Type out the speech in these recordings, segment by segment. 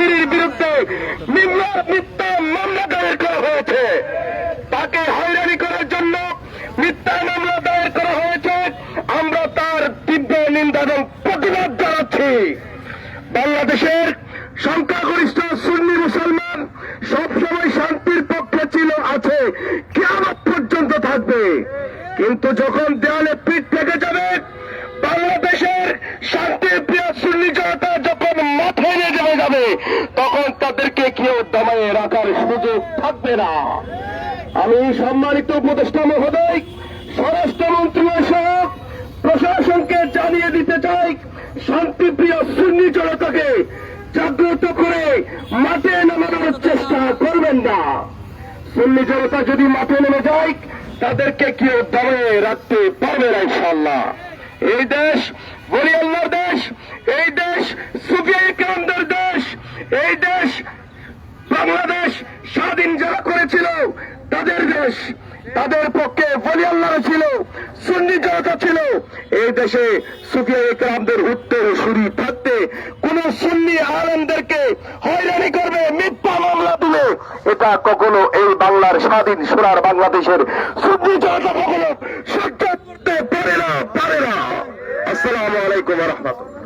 তাহিরের বিরুদ্ধে মিথ্যা মামলা দায়ের করা হয়েছে। তাকে হয়রানি করার জন্য মিথ্যা মামলা দায়ের করা হয়েছে। আমরা তার তীব্র নিন্দা এবং প্রতিবাদ জানাচ্ছি। বাংলাদেশের সংখ্যাগরিষ্ঠ সুন্নি মুসলমান সবসময় শান্তির পক্ষে ছিল, আছে, কিয়ামত পর্যন্ত থাকবে। কিন্তু যখন দেয়ালে পিঠ থেকে যাবে, বাংলাদেশের শান্তির প্রিয় সুন্নি জনতা যখন মাথায় নিয়ে জমে যাবে, তখন তাদেরকে কেউ দমায়ে রাখার সুযোগ থাকবে না। আমি সম্মানিত উপদেষ্টা মহোদয়, স্বরাষ্ট্রমন্ত্রী সহ প্রশাসনকে জানিয়ে দিতে চাই, শান্তিপ্রিয় সুন্নি জনতাকে জাগ্রত করে মাঠে নামানোর চেষ্টা করবেন না। সুন্নি জনতা যদি মাঠে নেমে যায়, তাদেরকে কেউ দমে রাখতে পারবে না ইনশাআল্লাহ। এই দেশ ওলি আল্লাহর দেশ, এই দেশ সুফিয়া ইকরামদের দেশ, এই দেশ বাংলাদেশ স্বাধীন যারা করেছিল তাদের দেশ। তাদের পক্ষে ওলি আল্লাহরা ছিল, সুন্নি জনতা ছিল। এই দেশে সুফিয়া ইকরামদের উত্তর সুরি থাকতে কোন সুন্নি আলেমদেরকে হয়রানি করবে, মিথ্যা মামলা দিলে, এটা কখনো এই বাংলার স্বাধীন সোনার বাংলাদেশের সুন্নি জনতা কখনো সহ্য করতে পারে না। আসসালামু আলাইকুম ওয়া রাহমাতুল্লাহ।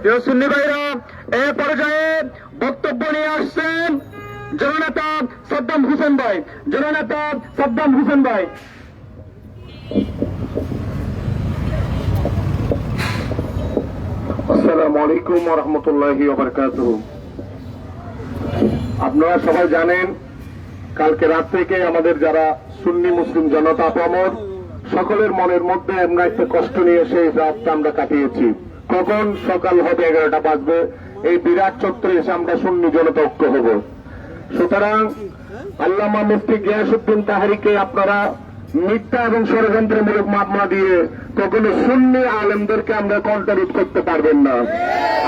প্রিয় সুন্নি ভাইরা, এ পর্যায়ে বক্তব্য নিয়ে আসছেন জননেতা সাদ্দাম হোসেন ভাই। জননেতা সাদ্দাম হোসেন ভাই। আসসালামু আলাইকুম ওয়া রাহমাতুল্লাহি ওয়া বারাকাতুহু। আপনারা সবাই জানেন, কালকে রাত থেকে আমাদের যারা সুন্নি মুসলিম জনতা আপামর সকলের মনের মধ্যে আমরা একটা কষ্ট নিয়ে সেই রাতটা আমরা কাটিয়েছি। কখন সকাল হবে 11টা বাজবে, এই বিরাট চত্বরে এসে আমরা সুন্নি জনতা ঐক্য হব। সুতরাং আল্লামা মুফতি গিয়াসউদ্দিন তাহারিকে আপনারা মিথ্যা এবং ষড়যন্ত্রমূলক মামলা দিয়ে কখনো সুন্নি আলেমদেরকে আমরা কণ্ঠরোধ করতে পারবেন না।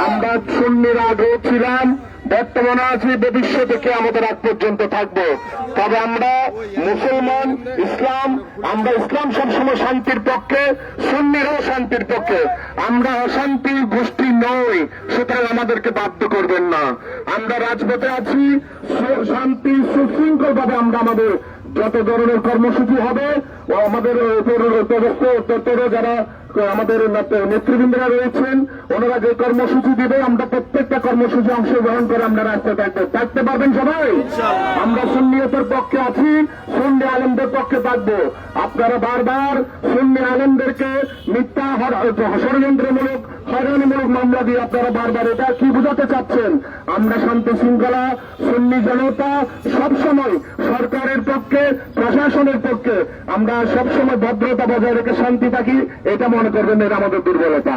আমরা সুন্নিরা আগেও ছিলাম, বর্তমানে আছি, ভবিষ্যতে আমাদের আগ পর্যন্ত থাকবো। তবে আমরা মুসলমান, আমরা ইসলাম সবসময় শান্তির পক্ষে, সুন্নিরাও শান্তির পক্ষে। আমরা অশান্তি গোষ্ঠী নই, সুতরাং আমাদেরকে বাধ্য করবেন না। আমরা রাজপথে আছি, শান্তি সুশৃঙ্খল ভাবে আমরা আমাদের যত ধরনের কর্মসূচি হবে ও আমাদের যারা আমাদের নেতৃবৃন্দরা রয়েছেন, ওনারা যে কর্মসূচি দিবে, আমরা প্রত্যেকটা কর্মসূচি অংশগ্রহণ করে আমরা রাস্তায় থাকতে পারবেন সবাই। আমরা সুন্নিয়তের পক্ষে আছি, সুন্নি আলেমদের পক্ষে থাকবো। আপনারা বারবার সুন্নি আলেমদেরকে মিথ্যা ষড়যন্ত্রমূলক হয়রানিমূলক মামলা দিয়ে আপনারা বারবার এটা কি বুঝাতে চাচ্ছেন? আমরা শান্তি শৃঙ্খলা সুন্নি জনতা সবসময় সরকারের পক্ষে, প্রশাসনের পক্ষে আমরা সবসময় ভদ্রতা বজায় রেখে শান্তি থাকি। এটা মনে করবেন এর আমাদের দুর্বলতা।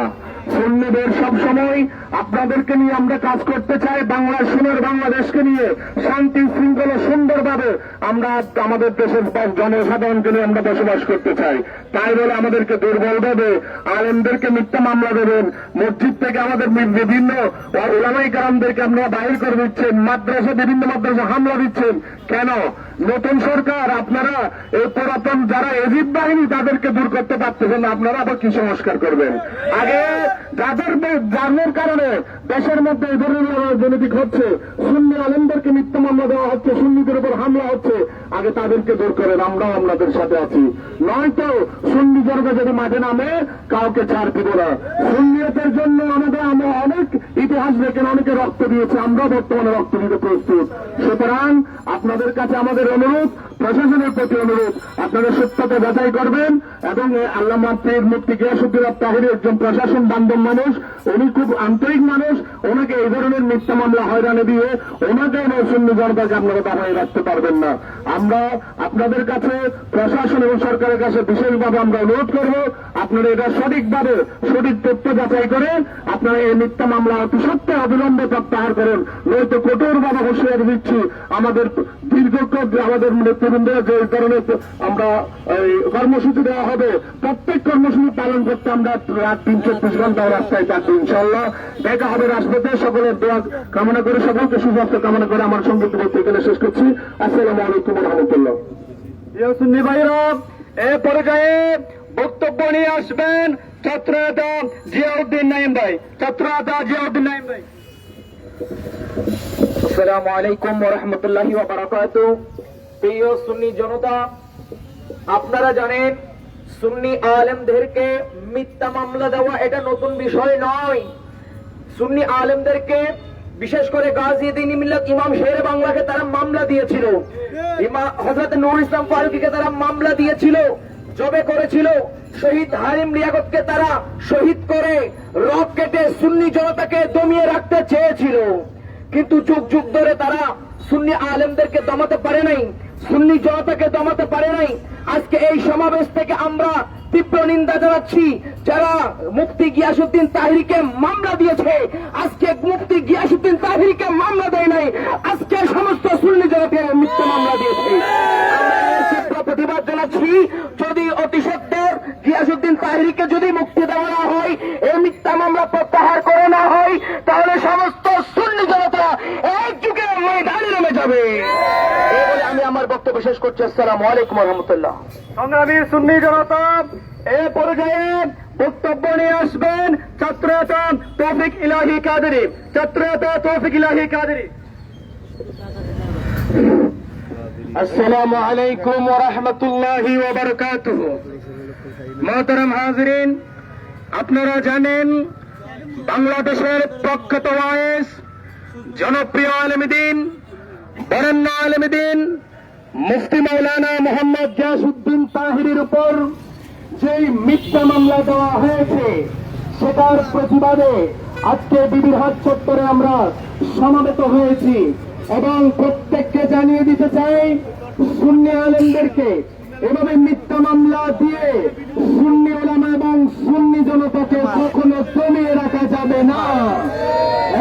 সুন্নিদের সবসময় আপনাদেরকে নিয়ে আমরা কাজ করতে চাই, বাংলার সোনার বাংলাদেশকে নিয়ে শান্তি শৃঙ্খলা সুন্দরভাবে আমরা আমাদের দেশের জনসাধারণকে নিয়ে আমরা বসবাস করতে চাই। তাই বলে আমাদেরকে দুর্বল ভাবে আলেমদেরকে মিথ্যা মামলা দেবেন, মসজিদ থেকে আমাদের বিভিন্ন উলামায়ে কেরামদেরকে আপনারা বাহির করে দিচ্ছেন, বিভিন্ন মাদ্রাসা হামলা দিচ্ছেন কেন? নতুন সরকার, আপনারা এই পুরাতন যারা এজিদ বাহিনী তাদেরকে দূর করতে পারতেছেন না, আপনারা আবার কি সংস্কার করবেন? আগে যাদের কারণে দেশের মধ্যে এই ধরনের রাজনৈতিক হচ্ছে, সুন্নি আলেমদেরকে মিথ্যা মামলা দেওয়া হচ্ছে, সুন্নিদের উপর হামলা হচ্ছে, আগে তাদেরকে দূর করেন। আমরাও আপনাদের সাথে আছি। নয়তো সুন্নি জনতা যদি মাঠে নামে কাউকে ছাড় দিব না। সুন্নিয়তের জন্য আমরা অনেক ইতিহাস দেখেন, অনেকে রক্ত দিয়েছে, আমরা বর্তমানে রক্ত দিতে প্রস্তুত। সুতরাং আপনাদের কাছে আমাদের অনুরোধ, প্রশাসনের প্রতি অনুরোধ, আপনারা সত্যতা যাচাই করবেন এবং আল্লামা পীর মুফতি গিয়াসউদ্দিন তাহিরি একজন প্রশাসন বান্ধব মানুষ, উনি খুব আন্তরিক মানুষ। ওনাকে এই ধরনের মিথ্যা মামলা হয়রানি দিয়ে ওনাকে সুন্নি জনতাকে আপনারা দাঁড়িয়ে রাখতে পারবেন না। আমরা আপনাদের কাছে, প্রশাসন এবং সরকারের কাছে বিশেষভাবে আমরা অনুরোধ করব, আপনারা এটা সঠিকভাবে সঠিক তথ্য যাচাই করেন, আপনারা এই মিথ্যা মামলা অতি সত্ত্বে অবিলম্বে প্রত্যাহার করেন। নয়তো কঠোরভাবে হুঁশিয়ারি দিচ্ছি, আমাদের দীর্ঘক্ষণ আমাদের নেতৃবৃন্দের যে ধরনের আমরা কর্মসূচি দেওয়া হবে, প্রত্যেক কর্মসূচি পালন করতে আমরা রাত 3-24 ঘন্টা রাস্তায় থাকবো ইনশাআল্লাহ। দেখা হবে রাজপথে। সকলের দোয়া কামনা করে, সকলকে সুস্বাস্থ্য কামনা করে আমার সংক্ষিপ্ত বক্তব্য এখানে শেষ করছি। আসসালামু আলাইকুম ওয়া রাহমাতুল্লাহ। সুন্নি ভাইরা, এ পর্যায়ে বক্তব্য নিয়ে আসবেন ছাত্রনেতা জিয়াউদ্দিন নাঈম ভাই। ছাত্রনেতা জিয়াউদ্দিন নাঈম ভাই। আসসালামু আলাইকুম ওয়া রাহমাতুল্লাহি ওয়া বারাকাতুহু। প্রিয় সুন্নি জনতা, আপনারা জানেন সুন্নি আলেমদেরকে মিথ্যা মামলা দেওয়া এটা নতুন বিষয় নয়। সুন্নি আলেমদেরকে বিশেষ করে গাজী দ্বীন মিল্লাত ইমাম শেরে বাংলাকে তারা মামলা দিয়েছিল, হযরত নূর ইসলাম ফারুকীকে তারা মামলা দিয়েছিল, জবে করেছিল, শহীদ হালিম লিয়াকতকে তারা শহীদ করে রক কেটে সুন্নি জনতাকে দমিয়ে রাখতে চেয়েছিল। কিন্তু যুগ যুগ ধরে তারা সুন্নি আলেমদেরকে দমাতে পারে নাই, সুন্নি জনতাকে দমাতে পারে নাই। আজকে এই সমাবেশ থেকে আমরা তীব্র নিন্দা জানাচ্ছি যারা মুফতি গিয়াসউদ্দিন তাহিরিকে মামলা দিয়েছে। আজকে মুফতি গিয়াসউদ্দিন তাহিরিকে মামলা দেয় নাই, আজকে সমস্ত সুন্নি জনতাকে মিথ্যা মামলা দিয়েছে। আমরা এর তীব্র প্রতিবাদ জানাচ্ছি। যদি অতি সত্বর গিয়াসউদ্দিন তাহিরিকে যদি মুক্তি দেওয়া না হয়, এই মিথ্যা মামলা প্রত্যাহার করে না হয়, তাহলে সমস্ত সুন্নি জনতা একযুগে ময়দানে নেমে যাবে। এই বলে আমি আমার বক্তব্য শেষ করছি। আসসালামু আলাইকুম ওয়া রাহমাতুল্লাহ। সংগ্রামী সুন্নি জনতা, এ পর্যায়ে বক্তব্য নিয়ে আসবেন ছাত্রনেতা তৌফিক ইলাহি কাদেরী। ছাত্রনেতা তৌফিক ইলাহি কাদেরী। আসসালামু আলাইকুম ওয়া রাহমাতুল্লাহি ওয়া বারাকাতুহু। মুহতারাম হাজিরিন, আপনারা জানেন বাংলাদেশের প্রখ্যাত ওয়াইজ, জনপ্রিয় আলেমদ্বীন, বরেণ্য আলেমদ্বীন মুফতি মাওলানা মোহাম্মদ গিয়াসউদ্দিন তাহিরির উপর যেই মিথ্যা মামলা দেওয়া হয়েছে, সেটার প্রতিবাদে আজকে বিবিরহাট চত্বরে আমরা সমবেত হয়েছি এবং প্রত্যেককে জানিয়ে দিতে চাই, সুন্নি আলেমদেরকে এভাবে মিথ্যা মামলা দিয়ে সুন্নি উলামা এবং সুন্নি জনতাকে কখনো দমিয়ে রাখা যাবে না।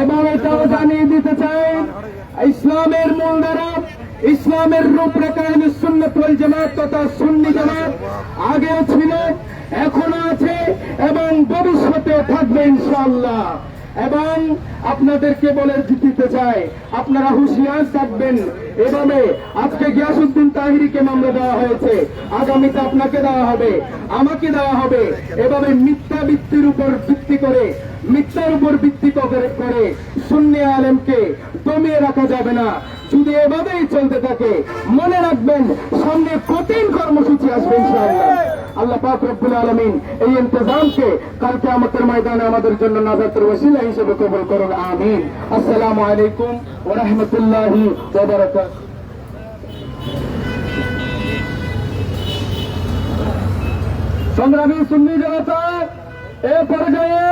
এবং এটাও জানিয়ে দিতে চাই, ইসলামের মূলধারা, ইসলামের রূপরেখা আহলুস সুন্নাত ওয়াল জামাত তথা সুন্নি জামাত আগেও ছিল, এখনো আছে এবং ভবিষ্যতে থাকবে ইনশাআল্লাহ। এবং আপনাদেরকে বলে দিতে চাই, আপনারা হুঁশিয়ার থাকবেন। এভাবে আজকে গিয়াসউদ্দিন তাহিরিকে মামলা দেওয়া হয়েছে, আগামীতে আপনাকে দেওয়া হবে, আমাকে দেওয়া হবে। এভাবে মিথ্যা ভিত্তির উপর ভিত্তি করে, মিথ্যার উপর ভিত্তি করে সুন্নি আলেমকে দমিয়ে রাখা যাবে না। যদি এভাবেই চলতে থাকে, মনে রাখবেন সামনে কঠিন কর্মসূচি আসবে ইনশাআল্লাহ। আল্লাহ পাক রব্বুল আলামিন এই ইন্তজামকে কাল কিয়ামতের ময়দানে আমাদের জন্য নাজাতের ওসিলা হিসেবে কবুল করুন, আমিন। আসসালামু আলাইকুম ওয়া রাহমাতুল্লাহি ওয়া বারাকাতুহু। সংগ্রামী সুন্নি জনতা, এ পর্যায়ে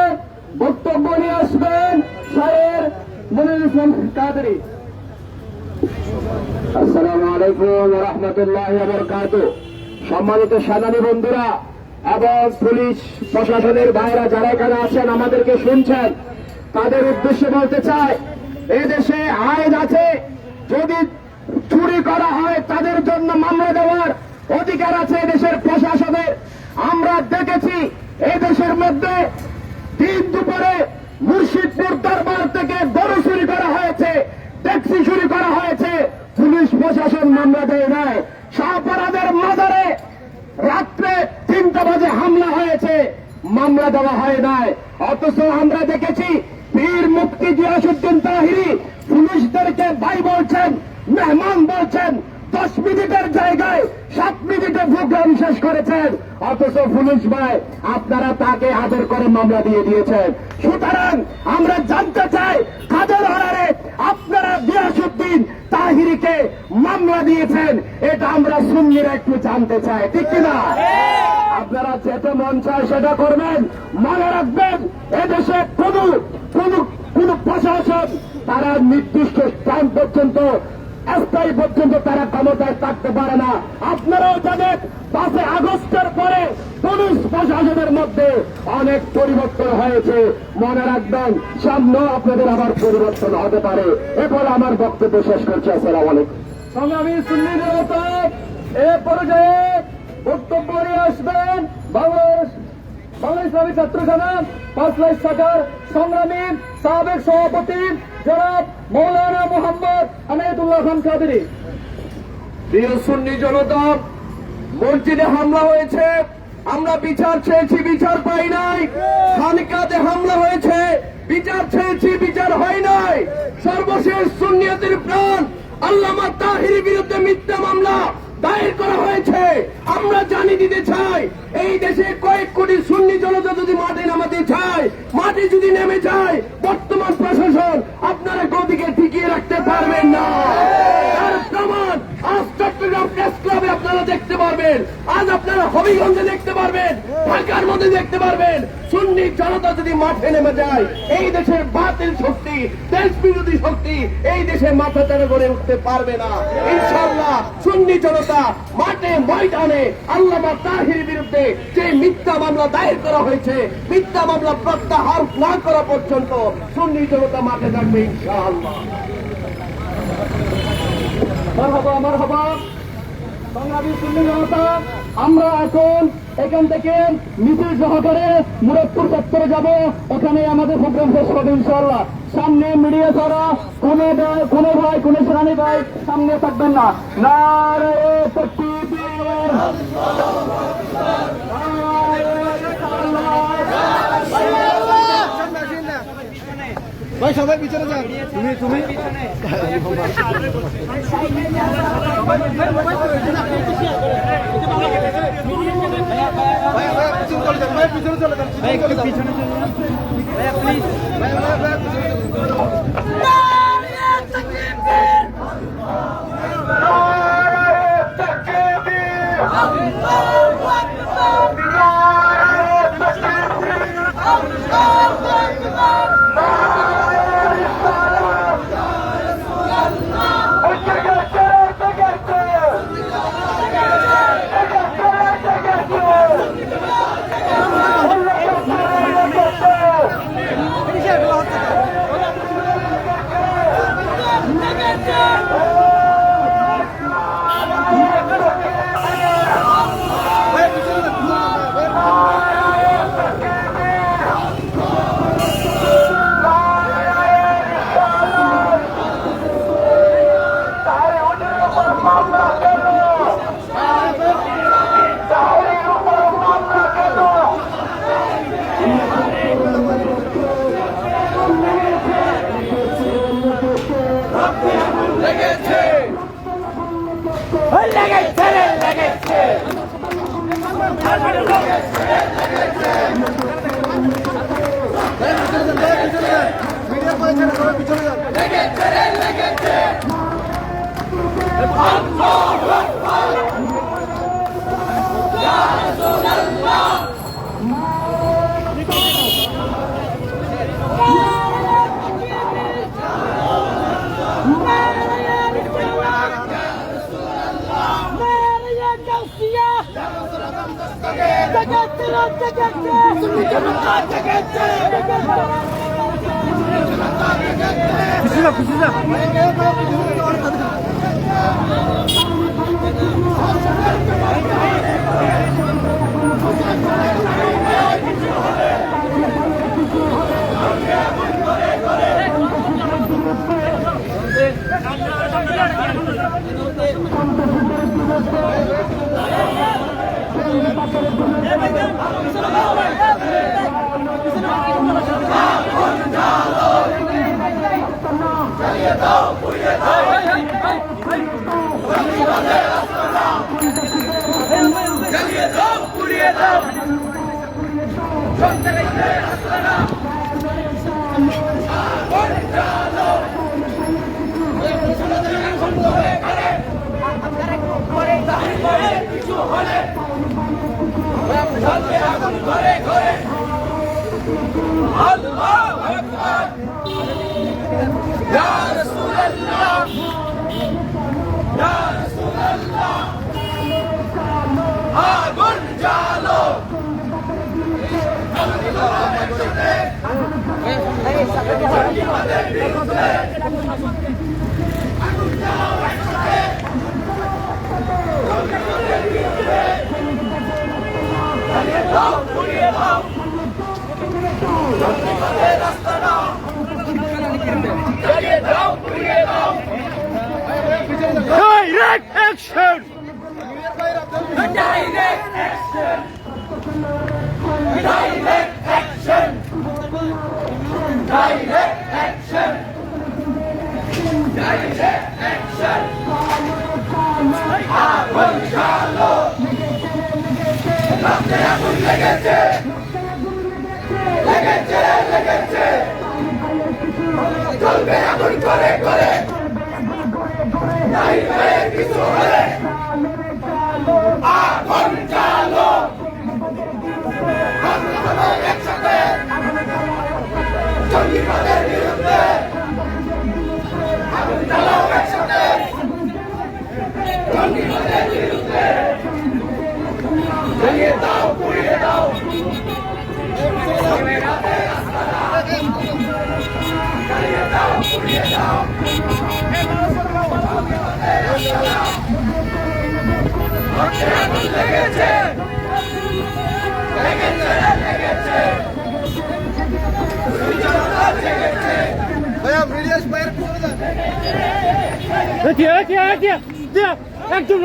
বক্তব্য নিয়ে আসবেন শায়ের মনিরুল ইসলাম কাদেরী। আসসালামু আলাইকুম ওয়া রাহমাতুল্লাহি ওয়া বারাকাতুহু। সম্মানিত সাধারণ বন্ধুরা এবং পুলিশ প্রশাসনের ভাইরা যারা এখানে আছেন, আমাদেরকে শুনছেন, তাদের উদ্দেশ্যে বলতে চাই, এই দেশে আইন আছে, যদি চুরি করা হয় তাদের জন্য মামলা দেওয়ার অধিকার আছে দেশের প্রশাসনের। আমরা দেখেছি এই দেশের মধ্যে দিন দুপুরে মুর্শিদপুর দরবার থেকে গরু চুরি করা হয়েছে, ট্যাক্সি চুরি করা হয়েছে, পুলিশ প্রশাসন মামলা দেয় নাই। শাহপারাদের মাজারে রাত্রে 3টা বাজে হামলা হয়েছে, মামলা দেওয়া হয় নাই। অথচ আমরা দেখেছি পীর মুফতি গিয়াসউদ্দিন তাহিরি পুলিশদেরকে ভাই বলছেন, মেহমান বলছেন, 10 মিনিটের জায়গায় 7 মিনিটে প্রোগ্রাম শেষ করেছেন। অথচ পুলিশ ভাই আপনারা তাকে আদর করে মামলা দিয়ে দিয়েছেন। সুতরাং আমরা জানতে চাই, কাদের অর্ডারে আপনারা গিয়াসউদ্দিন তাহিরিকে মামলা দিয়েছেন, এটা আমরা সুন্নিরা একটু জানতে চাই, ঠিক কিনা? আপনারা যেটা মন চায় সেটা করবেন। মনে রাখবেন, এদেশে কোন প্রশাসন তারা নির্দিষ্ট টাইম পর্যন্ত, স্থায়ী পর্যন্ত তারা ক্ষমতায় থাকতে পারে না। আপনারাও জানেন 5 আগস্টের পরে পুলিশ প্রশাসনের মধ্যে অনেক পরিবর্তন হয়েছে। মনে রাখবেন, সামনেও আপনাদের আবার পরিবর্তন হতে পারে। এরপর আমার বক্তব্য শেষ করছি। আসসালামু আলাইকুম। সংগ্রামী সুন্নি জনতা, এ পর্যায়ে বক্তব্য নিয়ে আসবেন বাংলাদেশ ইসলামী ছাত্র সমাজ 5 লাখ শাখার সংগ্রামী সাবেক সভাপতি জনাব মৌলানা মোহাম্মদ আনায়েতুল্লাহ খান কাদেরী। প্রিয় সুন্নি জনতা, মসজিদে হামলা হয়েছে, আমরা বিচার চেয়েছি, বিচার পাই নাই। খানকাতে হামলা হয়েছে, বিচার চেয়েছি, বিচার হয় নাই। সর্বশেষ সুন্নিয়তের প্রাণ আল্লামা তাহিরের বিরুদ্ধে মিথ্যা মামলা দায়ের করা হয়েছে। আমরা জানিয়ে দিতে চাই, এই দেশে কয়েক কোটি সুন্নি জনতা যদি মাঠে নামাতে চায়, মাঠে যদি নেমে যায়, বর্তমান প্রশাসন আপনারা গতিকে টিকিয়ে রাখতে পারবেন না। তার প্রমাণ আজ চট্টগ্রাম প্রেস ক্লাবে আপনারা দেখতে পারবেন, আজ আপনারা হবিগঞ্জে দেখতে পারবেন, ঢাকার মধ্যে দেখতে পারবেন। সুন্নি জনতা যদি মাঠে নেমে যায়, এই দেশের বাতিল শক্তি, দেশ বিরোধী শক্তি এই দেশে মাথা চাড়া করে উঠতে পারবে না। ইনশাআল্লাহ সুন্নি জনতা মাঠে ময়দানে আল্লামা তাহিরের বিরুদ্ধে যে মিথ্যা মামলা দায়ের করা হয়েছে, মিথ্যা মামলা প্রত্যাহার না করা পর্যন্ত সুন্নি জনতা মাঠে থাকবে ইনশাআল্লাহ। মারহাবা, মারহাবা। বাংলাদেশ সুন্নি জনতা, আমরা এখন এখান থেকে মিছিল সহকারে মুরাদপুর চত্বরে যাব। ওখানে আমাদের প্রোগ্রাম শেষ হবে ইনশাআল্লাহ। সামনে মিডিয়া ছাড়া কোনো ভাই, কোনো সেনানি ভাই সামনে থাকবেন না। নারে তাকবীর, ভাই সবাই পিছনে যান। তুমি পিছনে চলে যান, পিছনে চলে যান please. Direct action! Direct action! Direct action! একদম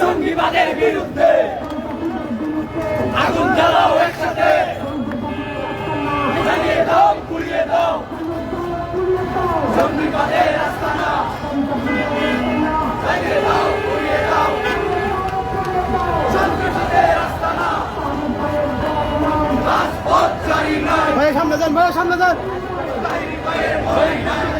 জঙ্গিবাদের বিরুদ্ধে আগুন জ্বালাও একসাথে, জ্বালিয়ে দাও, পুড়িয়ে দাও জঙ্গিবাদের আস্তানা, জ্বালিয়ে দাও, পুড়িয়ে দাও জঙ্গিবাদের আস্তানা। রাজপথ জারি নয়, সামনে যান ভাই, সামনে যান। ভয় নাই।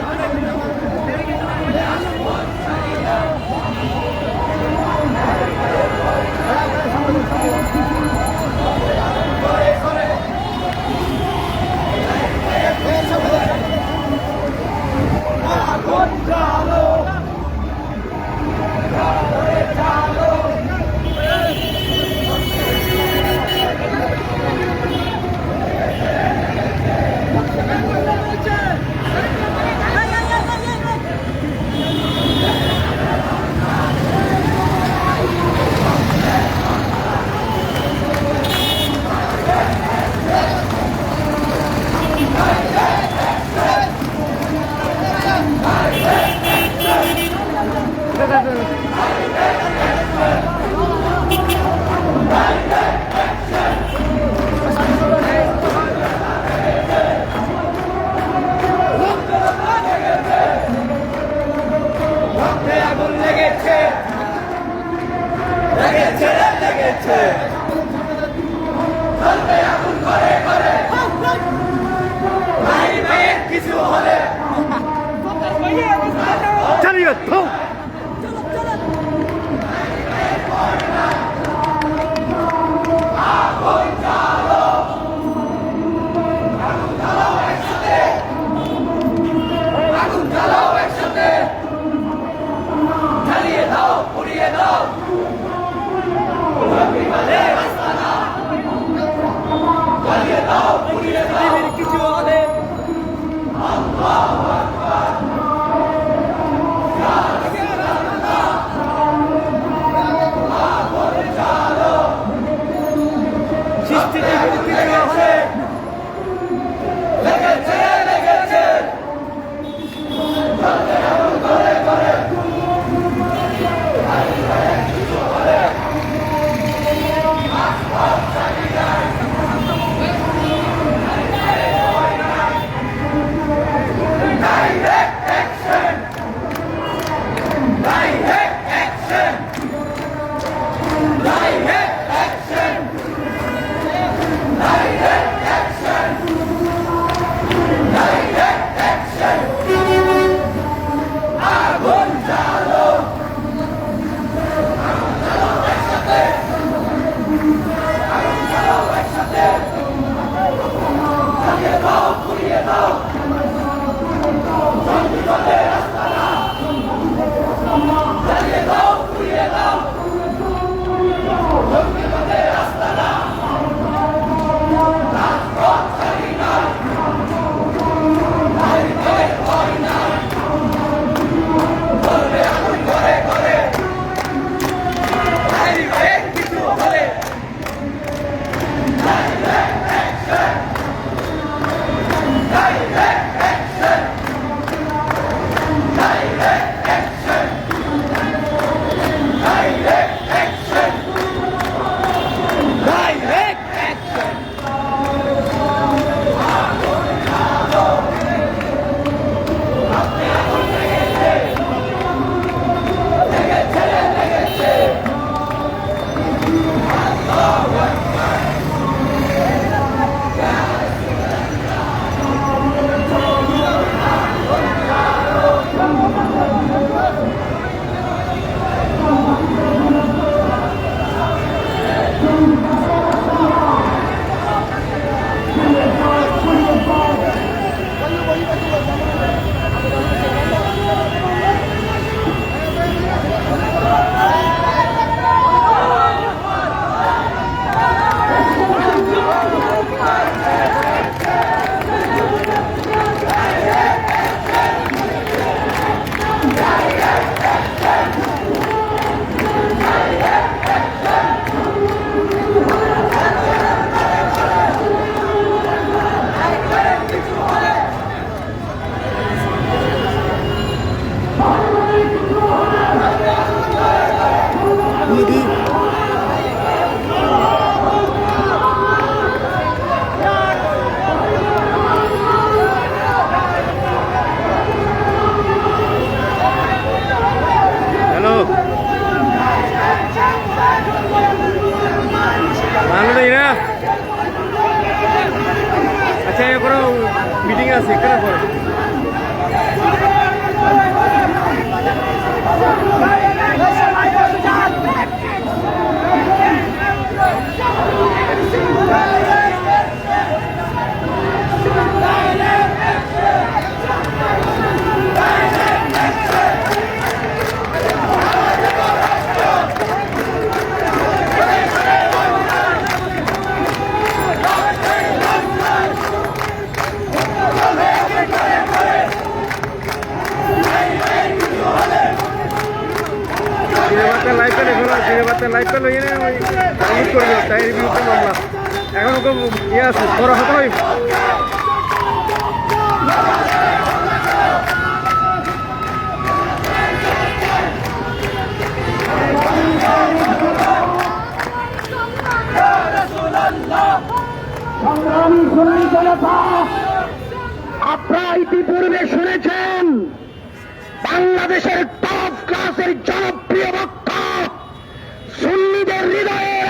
চালিয়ে থাও। আচ্ছা এরপর মিটিং আছে কেন পর লাইভটা লইয়ে করবো তাই বিরুদ্ধে মামলা এখন ওকে ইয়ে আছে বড় হতে হয় সংগ্রামী সুন্নি জনতা, আপনারা ইতিপূর্বে শুনেছেন বাংলাদেশের টপ ক্লাসের জনপ্রিয় বক্তা সুন্নিদের হৃদয়ের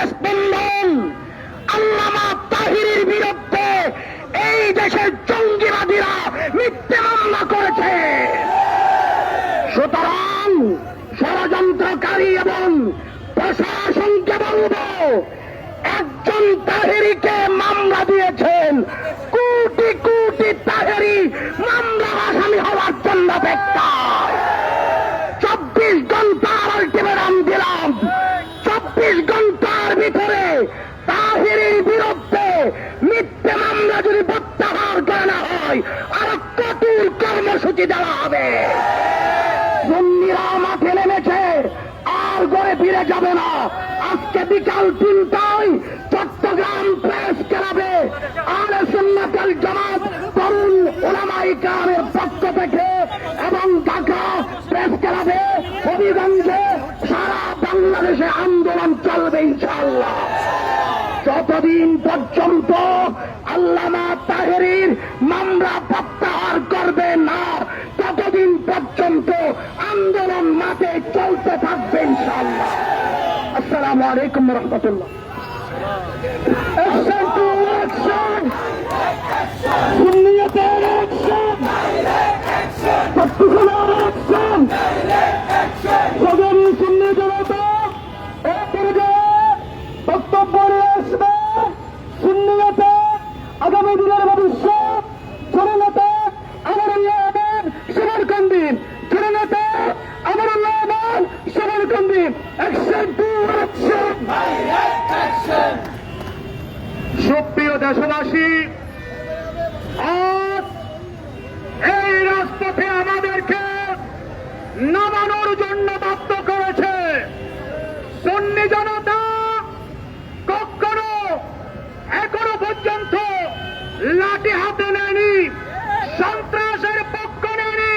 তাহেরকে বলবো, একজন তাহেরিকে মামলা দিয়েছেন, কোটি কোটি তাহেরি মামলার আসামি হওয়ার জন্য অপেক্ষায়। 24 ঘন্টার আলটিমেটাম দিলাম, 24 ঘন্টার ভিতরে তাহেরির বিরুদ্ধে মিথ্যে মামলা যদি প্রত্যাহার করে না হয়, আরো কঠোর কর্মসূচি দেওয়া হবে। সুন্নিরা মাঠে নেমেছে, আর ঘরে ফিরে যাবে না। আজকে বিকাল 3টায় চট্টগ্রাম প্রেস ক্লাবে আহলে সুন্নাত ওয়াল জামাত তরুণ উলামায়ে কেরামের পক্ষ থেকে এবং ঢাকা প্রেস ক্লাবে, হবিগঞ্জে, সারা বাংলাদেশে আন্দোলন চলবে ইনশাআল্লাহ। যতদিন পর্যন্ত আল্লামা তাহেরির মামলা প্রত্যাহার করবে না, ততদিন পর্যন্ত আন্দোলন মাঠে চলতে থাকবে ইনশাআল্লাহ। আসসালামু আলাইকুম ওয়া রাহমাতুল্লাহ। Action to action! সুন্নিয়তের action! চট্টগ্রামের action! সদরী সুন্নি জনতা এই পর্যায়ে বক্তব্য নিয়ে আসবে। সুন্নিয়তে আগামী দিনের ভবিষ্যৎ, জননেতা আমারুল্লাহ আমান সমরকান্দি, জননেতা Amarullah Aman Samarkandi. Action to action! সুপ্রিয় দেশবাসী, আজ এই রাজপথে আমাদেরকে নামানোর জন্য বাধ্য করেছে সুন্নি জনতা। কখনো এখনো পর্যন্ত লাঠি হাতে নেয়নি, সন্ত্রাসের পক্ষ নেয়নি,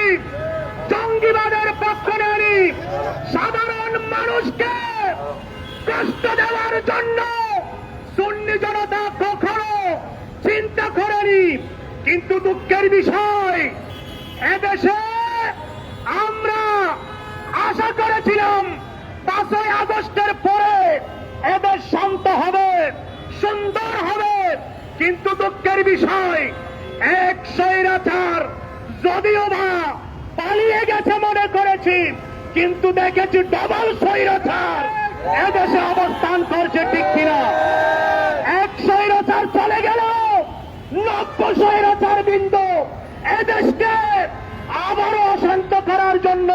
জঙ্গিবাদের পক্ষ নেয়নি। সাধারণ মানুষকে কষ্ট দেওয়ার জন্য সুন্নি জনতা কখনো চিন্তা করেনি। কিন্তু দুঃখের বিষয়, এদেশে আমরা আশা করেছিলাম 5ই আগস্টের পরে এদেশ শান্ত হবে, সুন্দর হবে। কিন্তু দুঃখের বিষয়, এক স্বৈরাচার যদিও বা পালিয়ে গেছে মনে করেছি, কিন্তু দেখেছি ডবল স্বৈরাচার এদেশে অবস্থান করছে, ঠিক কিনা? এক স্বৈরাচার চলে গেল, 90 স্বৈরাচার বিন্দু এদেশকে আবারও অশান্ত করার জন্য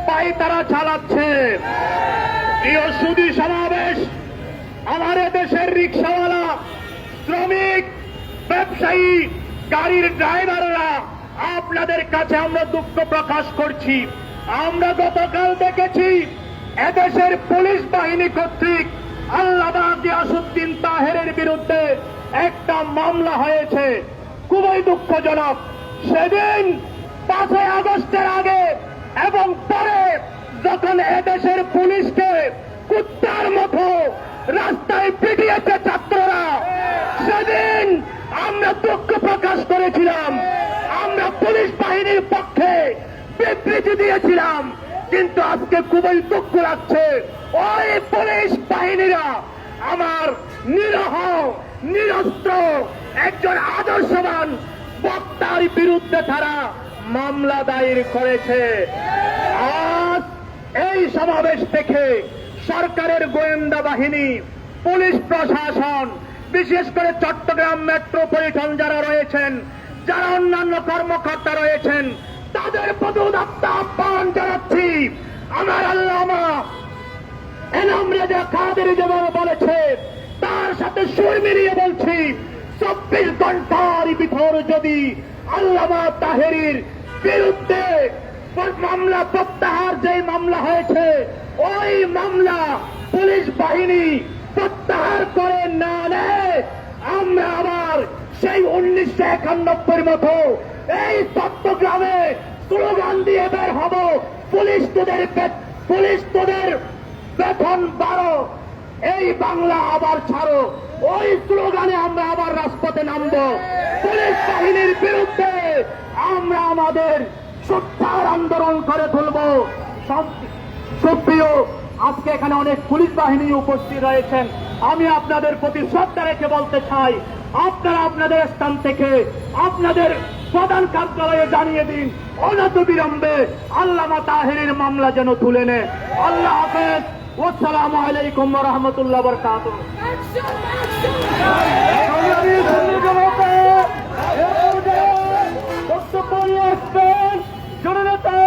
পায়তারা চালাচ্ছে। প্রিয় সুধী সমাবেশ, আমার দেশের রিক্সাওয়ালা, শ্রমিক, ব্যবসায়ী, গাড়ির ড্রাইভাররা, আপনাদের কাছে আমরা দুঃখ প্রকাশ করছি। আমরা গতকাল দেখেছি এদেশের পুলিশ বাহিনী কর্তৃক আল্লামা গিয়াসউদ্দিন তাহেরের বিরুদ্ধে একটা মামলা হয়েছে। খুবই দুঃখজনক। সেদিন 5ই আগস্টের আগে এবং পরে যখন এদেশের পুলিশকে কুত্তার মতো রাস্তায় পিটিয়েছে ছাত্ররা, সেদিন আমরা দুঃখ প্রকাশ করেছিলাম। আমরা পুলিশ বাহিনীর পক্ষে বিবৃতি দিয়েছিলাম। কিন্তু আজকে খুবই দুঃখ লাগছে, ওই পুলিশ বাহিনীরা আমার নিরহ, নিরস্ত্র একজন আদর্শবান বক্তার বিরুদ্ধে তারা মামলা দায়ের করেছে। আজ এই সমাবেশ থেকে সরকারের গোয়েন্দা বাহিনী, পুলিশ প্রশাসন, বিশেষ করে চট্টগ্রাম মেট্রোপলিটন যারা রয়েছেন, যারা অন্যান্য কর্মকর্তা রয়েছেন, তাদের প্রতি উদাত্ত আহ্বান জানাচ্ছি। আমার আল্লামা এনাম রেজা কাদেরী যেভাবে বলেছে, তার সাথে সুর মিলিয়ে বলছি, 24 ঘন্টার ভিতর যদি আল্লামা তাহেরির বিরুদ্ধে মামলা প্রত্যাহার, যে মামলা হয়েছে ওই মামলা পুলিশ বাহিনী প্রত্যাহার করে না নেয়, আমরা আবার সেই 1991 মতো এই চট্টগ্রামে স্লোগান দিয়ে বের হব, পুলিশ তোদের বেতন বাড়ো, এই বাংলা আবার ছাড়ো। ওই স্লোগানে আমরা আবার রাজপথে নামবো। পুলিশ বাহিনীর বিরুদ্ধে আমরা আমাদের সোচ্চার আন্দোলন করে তুলব। সুপ্রিয়, আজকে এখানে অনেক পুলিশ বাহিনী উপস্থিত রয়েছেন। আমি আপনাদের প্রতি শ্রদ্ধা রেখে বলতে চাই, আপনারা আপনাদের স্থান থেকে আপনাদের প্রধান কার্যালয়ে জানিয়ে দিন, অনতি বিলম্বে আল্লামা তাহেরের মামলা যেন তুলে নেয়। আল্লাহ হাফেজ। আসসালামু আলাইকুম ওয়া রাহমাতুল্লাহি ওয়া বারাকাতুহু। বক্তব্য নিয়ে আসবেন জননেতা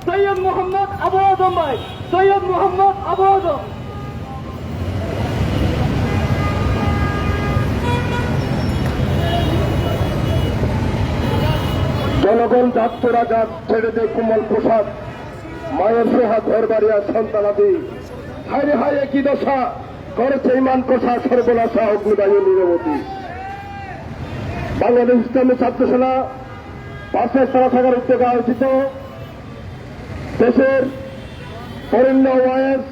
সৈয়দ মোহাম্মদ আবু আজম ভাই। সৈয়দ মোহাম্মদ আবু আজম। জনগণ যাত্রা যাক ছেড়ে দে কোমল পোশাক, মায়ের সোহা ঘর বাড়ি আর সন্তানাদি, হায় হায় কি দশা করেছে ইমান কোষা, সর্বনাশা অগ্নিবায়ু নিরবধি। বাংলাদেশ ইসলামী ছাত্র সেনা পাশের শাখার উদ্যোগে আয়োজিত দেশের বরেণ্য ওয়াইস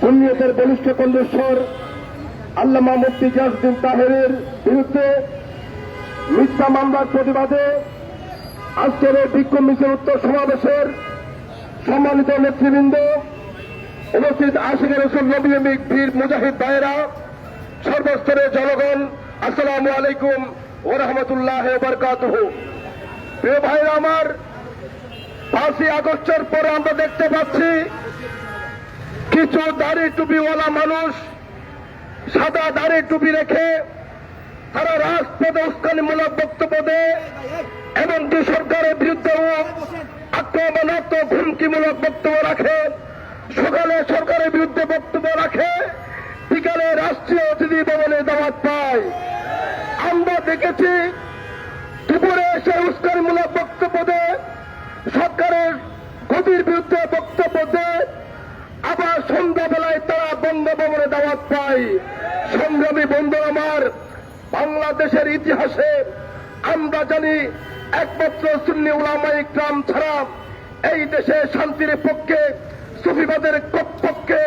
সুন্নিয়তের বলিষ্ঠ কণ্ঠস্বর আল্লামা মুফতি গিয়াসউদ্দিন তাহেরের বিরুদ্ধে মিথ্যা মামলার প্রতিবাদে আজকের এই বিক্ষোভ মিছিল উত্তর সমাবেশের সম্মানিত নেতৃবৃন্দ, উপস্থিত আশিকের রসুল নবী বীর মুজাহিদ ভাইয়েরা, সর্বস্তরের জনগণ, আসসালামু আলাইকুম ওয়া রাহমাতুল্লাহি ওয়া বারাকাতুহু। প্রিয় ভাইরা আমার, 5ই আগস্টের পরে আমরা দেখতে পাচ্ছি কিছু দাড়ি টুপিওয়ালা মানুষ সাদা দাড়ি টুপি রেখে তারা রাজপথে উস্কানিমূলক বক্তব্য দেয়, এমনকি সরকারের বিরুদ্ধেও আক্রমণাত্মক হুমকিমূলক বক্তব্য রাখে। সকালে সরকারের বিরুদ্ধে বক্তব্য রাখে, বিকালে রাষ্ট্রীয় অতিথি ভবনে দাওয়াত পায়। আমরা দেখেছি দুপুরে এসে উস্কানিমূলক বক্তব্য দেয়, সরকারের গতির বিরুদ্ধে বক্তব্য দেয়, আবার সন্ধ্যাবেলায় তারা বঙ্গভবনে দাওয়াত পায়। সংগ্রামী বন্ধু আমার, বাংলাদেশের ইতিহাসে আমরা জানি একমাত্র সুন্নি উলামায়ে ইকরাম ছাড়া এই দেশে শান্তির পক্ষে, সুফিবাদের পক্ষে,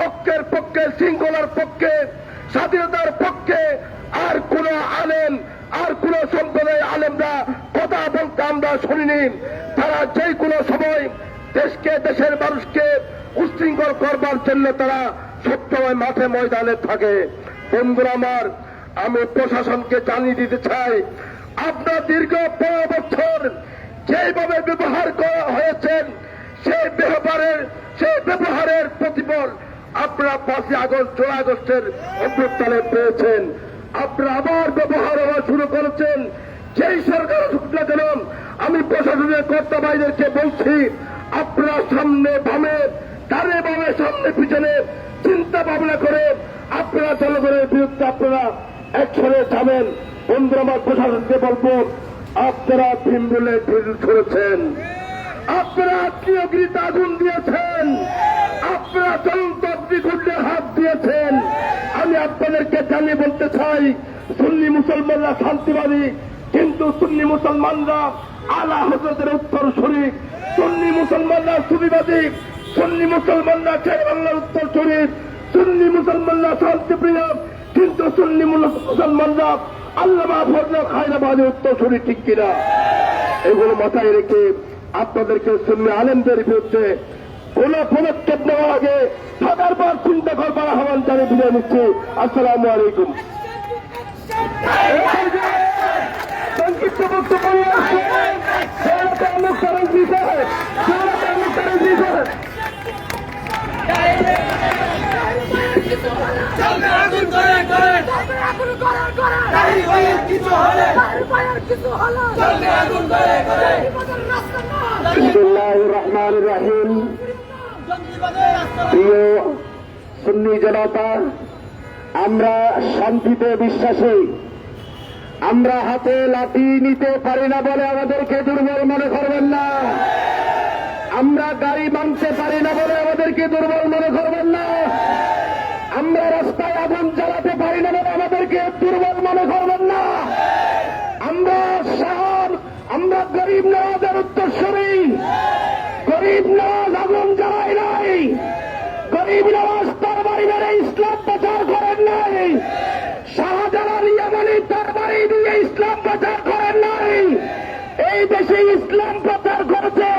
ঐক্যের পক্ষে, শৃঙ্খলার পক্ষে, স্বাধীনতার পক্ষে আর কোন আলেম, আর কোন সম্প্রদায় আলেমরা কথা বলতে আমরা শুনিনি। তারা যে কোনো সময় দেশকে, দেশের মানুষকে উশৃঙ্খল করবার জন্য তারা সবসময় মাঠে ময়দানে থাকে। বন্ধুরা আমার, আমি প্রশাসনকে জানিয়ে দিতে চাই, আপনার দীর্ঘ 15 বছর যেভাবে ব্যবহার করা হয়েছেন সেই ব্যবহারের প্রতিফল আপনারা 5ই আগস্ট, 6 আগস্টের অভ্যুত্থানে পেয়েছেন। আপনারা আবার ব্যবহার হওয়া শুরু করেছেন। যেই সরকার আসুক না কেন, আমি প্রশাসনের কর্তা ভাইদেরকে বলছি, আপনারা সামনে বামে, ডানে বামে, সামনে পিছনে চিন্তা ভাবনা করে আপনারা জনগণের বিরুদ্ধে আপনারা একসঙ্গে যাবেন। বন্ধু আমার, প্রশাসনকে বলবো, আপনারা ভিমরুলে ঢিল ছড়েছেন, আপনারা আত্মীয়গৃহীতে আগুন দিয়েছেন, আপনারা চলন্ত অগ্নিকুণ্ডে হাত দিয়েছেন। আমি আপনাদেরকে জানিয়ে বলতে চাই, সুন্নি মুসলমানরা শান্তিবাদী, কিন্তু সুন্নি মুসলমানরা আলা হযরতের উত্তর শরীফ, সুন্নি মুসলমানরা সুফিবাদী, সুন্নি মুসলমানরা শের বাংলার উত্তর শরীফ, সুন্নি মুসলমানরা শান্তিপ্রিয়, কিন্তু সুন্নি মুসলমানরা আল্লামা ফজল খায়রাবাদের উত্তর শরীফ, ঠিক কিনা? এগুলো মাথায় রেখে আপনাদেরকে সুন্নি আলেমদের বিরুদ্ধে কোন পদক্ষেপ নেওয়ার আগে 1000 বার চিন্তা করবার আহ্বান জানিয়ে বিদায় নিচ্ছি। আসসালামু আলাইকুম। সংক্ষিপ্ত বক্তব্য নিয়ে আসছেন সৈয়দ মুখতার আলী সাহেব। সৈয়দ মুখতার আলী সাহেব। বিসমিল্লাহির রহমানির রহিম। প্রিয় সুন্নি জনতা, আমরা শান্তিতে বিশ্বাসী। আমরা হাতে লাঠি নিতে পারি না বলে আমাদেরকে দুর্বল মনে করবেন না। আমরা গাড়ি মানতে পারি না বলে আমাদেরকে দুর্বল মনে করবেন না। আমরা রাস্তায় আগুন জ্বালাতে পারি না বলে আমাদেরকে দুর্বল মনে করবেন না। আমরা গরিব নওয়াজের উত্তরসূরি। গরিব নওয়াজ আগুন জ্বালায় নাই, গরিব নওয়াজ তার বাড়ি মেরে ইসলাম প্রচার করেন নাই, শাহজালাল ইয়ামানি তার বাড়ি দিয়ে ইসলাম প্রচার করেন নাই। এই দেশে ইসলাম প্রচার করেছে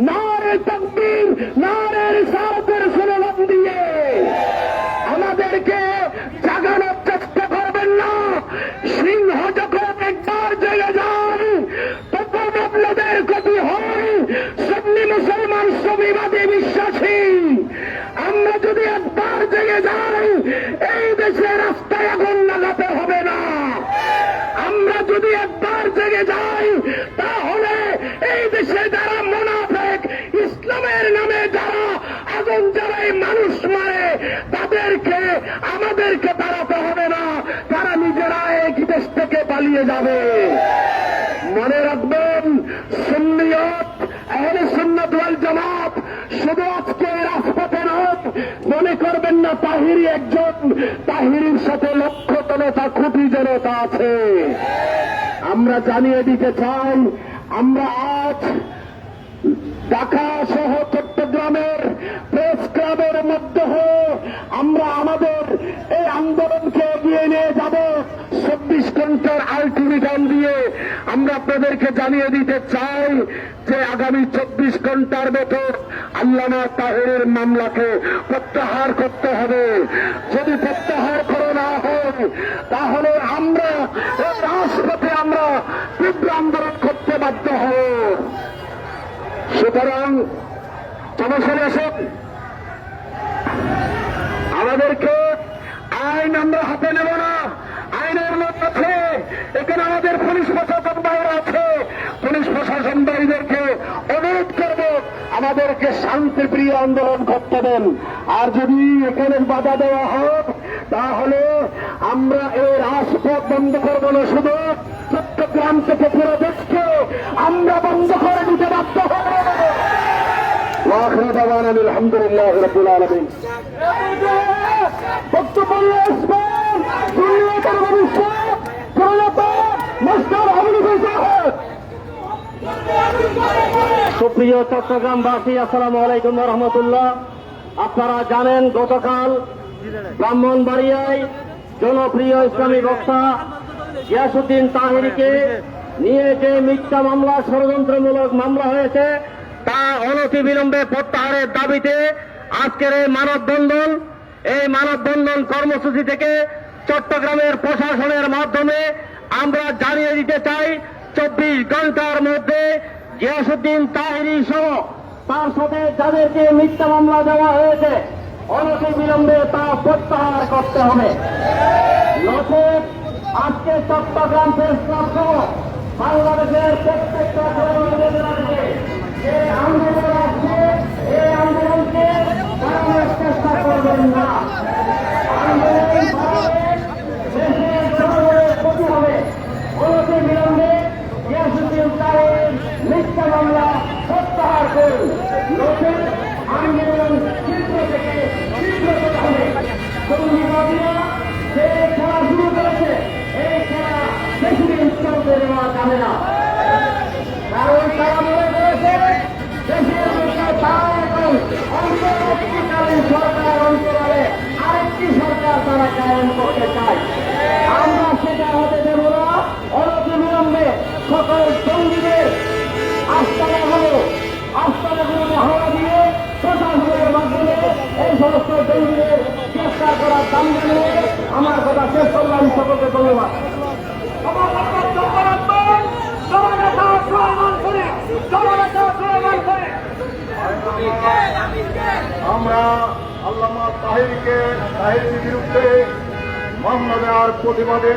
নারে তাকবীর, নারে রিসালাতের স্লোগান দিয়ে। আমাদেরকে জাগানোর চেষ্টা করবেন না। সিংহ যখন একবার জেগে যায় তখন আপনাদের ক্ষতি হয়। সুন্নি মুসলমান সুফিবাদী বিশ্বাসী। আমরা চালিয়ে যাবে। মনে রাখবেন, সুন্নিয়ত আহলে সুন্নাত ওয়াল জামাত শুধু আজকে রাজপথে নয়। মনে করবেন না তাহিরি একজন, তাহিরির সাথে লক্ষ জনতা, কোটি জনতা আছে। আমরা জানিয়ে দিতে চাই, আমরা আজ ঢাকা সহ চট্টগ্রামের প্রেস ক্লাবের মধ্যে হয়ে আমরা আমাদের এই আন্দোলনকে এগিয়ে নিয়ে যাব 24 ঘন্টার আলটিমেটাম দিয়ে। আমরা আপনাদেরকে জানিয়ে দিতে চাই যে আগামী 24 ঘন্টার ভেতর আল্লামা তাহেরের মামলাকে প্রত্যাহার করতে হবে। যদি প্রত্যাহার করে না হয় তাহলে আমরা এই রাজপথে আমরা তীব্র আন্দোলন করতে বাধ্য হব। সুতরাং সমস্যা আসুন, আমাদেরকে আইন আমরা হাতে নেব না। আইনের লোক আছে এখানে, আমাদের পুলিশ প্রশাসন বাইরে আছে। পুলিশ প্রশাসন বাইরেদেরকে অনুরোধ করব আমাদেরকে শান্তিপ্রিয় আন্দোলন করতে দেন। আর যদি এখানে বাধা দেওয়া হোক তাহলে আমরা এই রাজপথ বন্ধ করবো না, শুধু চট্টগ্রাম থেকে পুরো দেশকে আমরা বন্ধ করে দিতে বাধ্য হব। আলহামদুলিল্লাহ রাব্বুল আলামিন। বক্তব্য আসবেন দুনিয়ার ভবিষ্যৎ জনতা মাস্টার হাবিব সাহেব। সুপ্রিয় চট্টগ্রামবাসী, আসসালামু আলাইকুম ওয়া রাহমাতুল্লাহ। আপনারা জানেন গতকাল ব্রাহ্মণবাড়িয়ায় জনপ্রিয় ইসলামী বক্তা গিয়াসউদ্দিন তাহেরীকে নিয়ে যে মিথ্যা মামলা, ষড়যন্ত্রমূলক মামলা হয়েছে তা অনতিবিলম্বে প্রত্যাহারের দাবিতে আজকের এই মানববন্ধন। এই মানববন্ধন কর্মসূচি থেকে চট্টগ্রামের প্রশাসনের মাধ্যমে আমরা জানিয়ে দিতে চাই 24 ঘন্টার মধ্যে গিয়াসউদ্দিন তাহেরী সহ তার সাথে যাদেরকে মিথ্যা মামলা দেওয়া হয়েছে অনতিবিলম্বে তা প্রত্যাহার করতে হবে। নচেত আজকে চট্টগ্রাম প্রেস ক্লাব সহ বাংলাদেশের প্রত্যেকটা যে আন্দোলন আছে এই আন্দোলনকে বাড়ানোর চেষ্টা করবেন না। আন্দোলন দেশের জনগণের ক্ষতি হবে। অনতিবিলম্বে গিয়াসউদ্দিন তাহেরীর মিথ্যা মামলা প্রত্যাহার করুন, নচেত আন্দোলন তীব্র থেকে তীব্রতর হবে। জঙ্গিবাদীরা যে খেলা শুরু করেছে এই খেলা বেশি দিন চলতে দেওয়া যাবে না। কারণ তারা মনে করেছে দেশের মধ্যে তারা এখন অন্তর্বর্তীকালীন সরকার অন্তরালে আরেকটি সরকার তারা কায়েম করতে চায়। আমরা সেটা হতে দেব না। অনতিবিলম্বে সকল জঙ্গিদের আস্তানাগুলোকে হাওয়া দিয়ে প্রশাসনের মাধ্যমে এই সমস্ত জঙ্গিদের গ্রেফতার করার দাম জানিয়ে আমার কথা শেষ করলাম। সকলকে ধন্যবাদ। আমরা আল্লামা তাহেরীর বিরুদ্ধে মামলা দেওয়ার প্রতিবাদে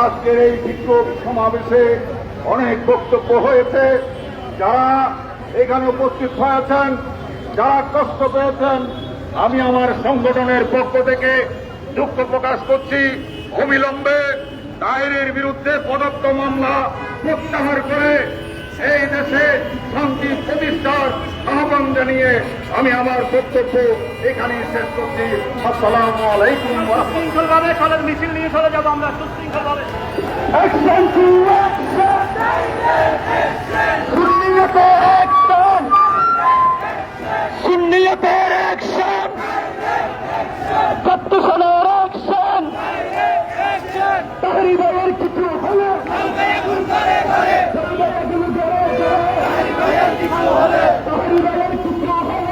আজকের এই বিক্ষোভ সমাবেশে অনেক বক্তব্য হয়েছে। যারা এখানে উপস্থিত হয়েছেন, যারা কষ্ট পেয়েছেন, আমি আমার সংগঠনের পক্ষ থেকে দুঃখ প্রকাশ করছি। অবিলম্বে তাহেরীর বিরুদ্ধে প্রদত্ত মামলা প্রত্যাহার করে এই দেশে শান্তি প্রতিষ্ঠার আহ্বান জানিয়ে আমি আমার বক্তব্য এখানেই শেষ করছি। আসসালামু আলাইকুম। সুশৃঙ্খলভাবে চলেন, মিছিল নিয়ে চলে যাবো আমরা সুশৃঙ্খলভাবে। সুন্নিয়তের অ্যাকশন, ৭ সালের অ্যাকশন। তাহেরী ভাইয়ের কিছু হলে তাহেরী ভাইয়ের কিছু হলে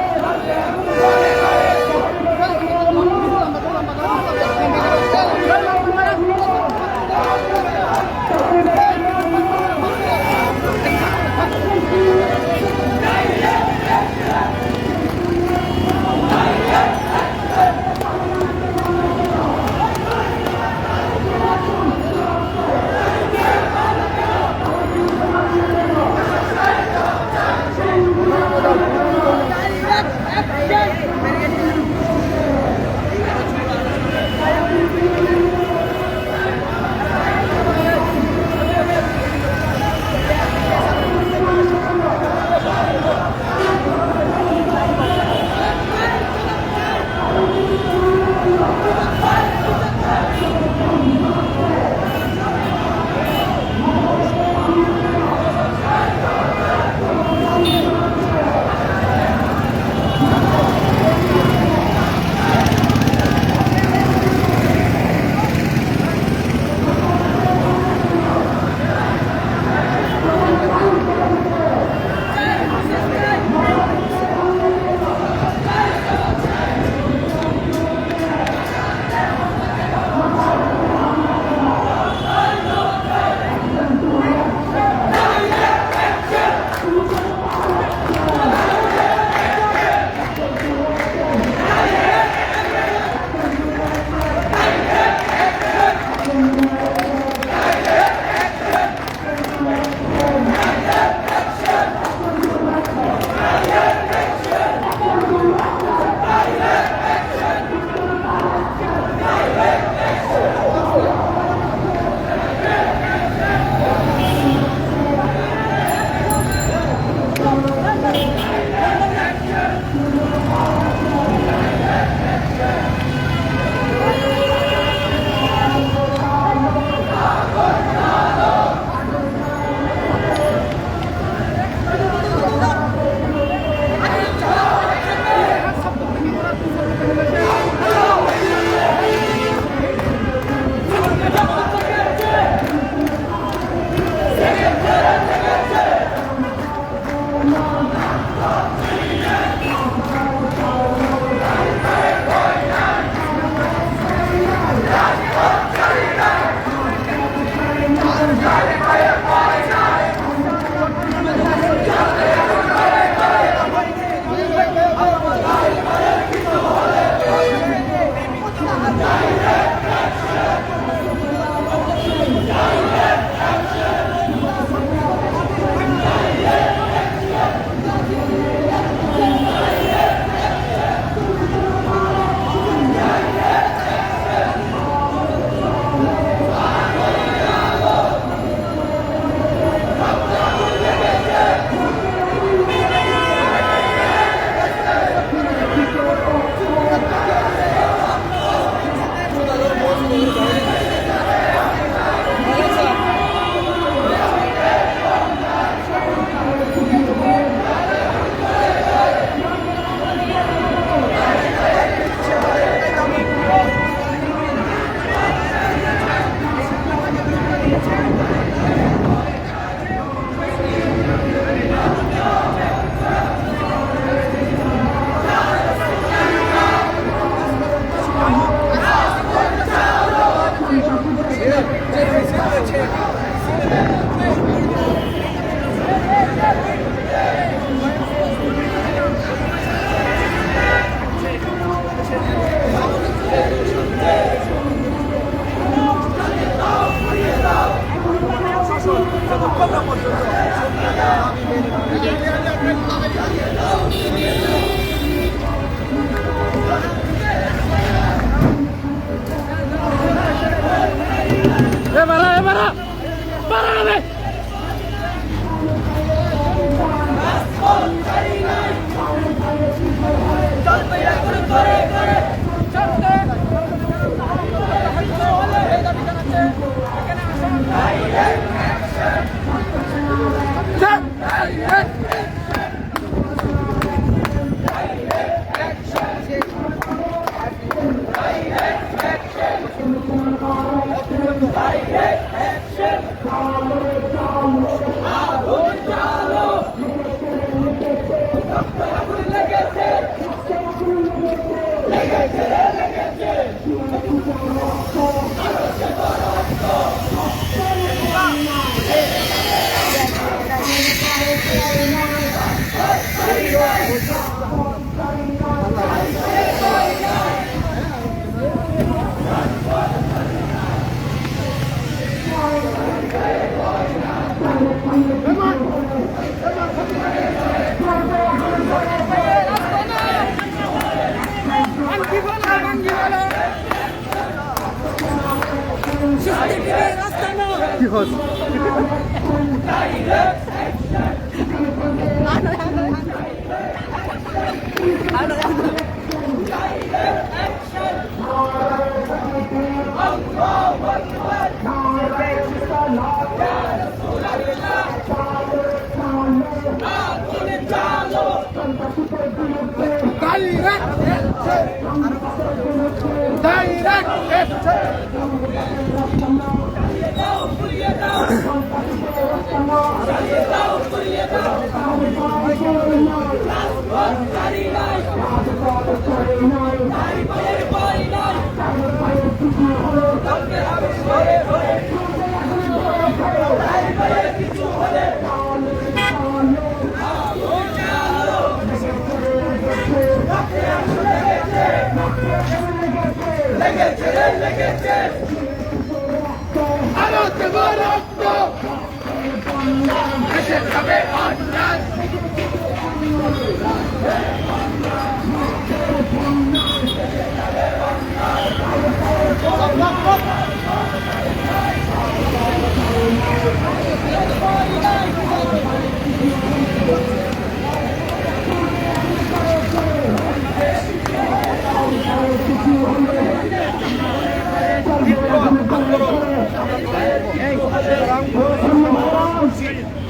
কি হস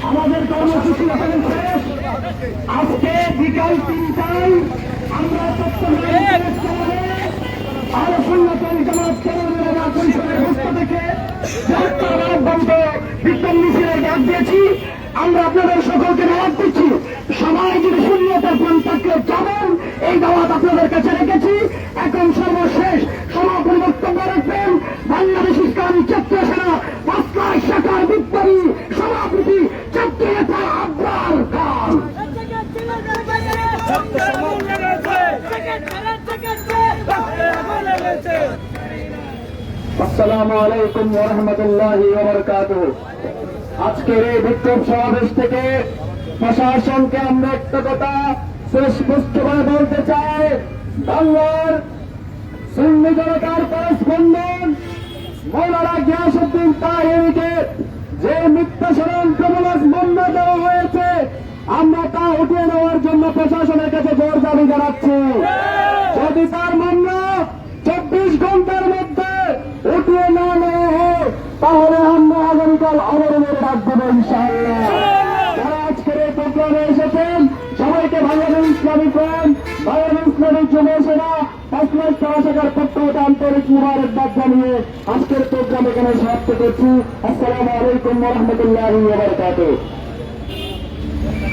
আমাদের কর্মসূচি আজকে বিকাল 3টায় আমরা ডাক দিয়েছি। আমরা আপনাদের সকলকে দাওয়াত দিচ্ছি, সবাই যদি শূন্যতার প্রাণ থাকলে যাবেন, এই দাওয়াত আপনাদের কাছে রেখেছি। এখন সর্বশেষ সমাপনী বক্তব্য রাখবেন বাংলাদেশ ইসলামী ছাত্র সেনা পাঁচলাখ শাখার বিপ্লবী সভাপতি ছাত্র নেতা আবরার খান। আসসালামু আলাইকুম ওয়া রাহমাতুল্লাহি ওয়া বারাকাতুহু। আজকের এই বিক্ষোভ সমাবেশ থেকে প্রশাসনকে আমরা একটা কথা সুস্পষ্টভাবে বলতে চাই, বাংলার সুন্নি জনতার করস্পন্ডেন্ট মৌলানা গিয়াসউদ্দিন তাহেরীকে যে মিথ্যা ষড়যন্ত্রমূলক মামলা দেওয়া হয়েছে, আমরা তা উঠিয়ে নেওয়ার জন্য প্রশাসনের কাছে জোর দাবি জানাচ্ছি। যদি তার মামলা 24 ঘন্টার মধ্যে উঠিয়ে না নেওয়া হয়, তাহলে আমরা আগামীকাল অবরোধের ডাক দেবো ইনশাআল্লাহ। যারা আজকের এই প্রোগ্রামে এসেছেন সবাইকে বাংলাদেশ ইসলামী ফ্রন্ট, বাংলাদেশ ইসলামী যুব সেনা, পাঁচমাস শাখার পক্ষ হতে আন্তরিক মুবারকবাদ জানিয়ে আজকের প্রোগ্রাম এখানে সমাপ্ত করছি। আসসালামু আলাইকুম ওয়া রাহমাতুল্লাহি ওয়া বারাকাতুহু।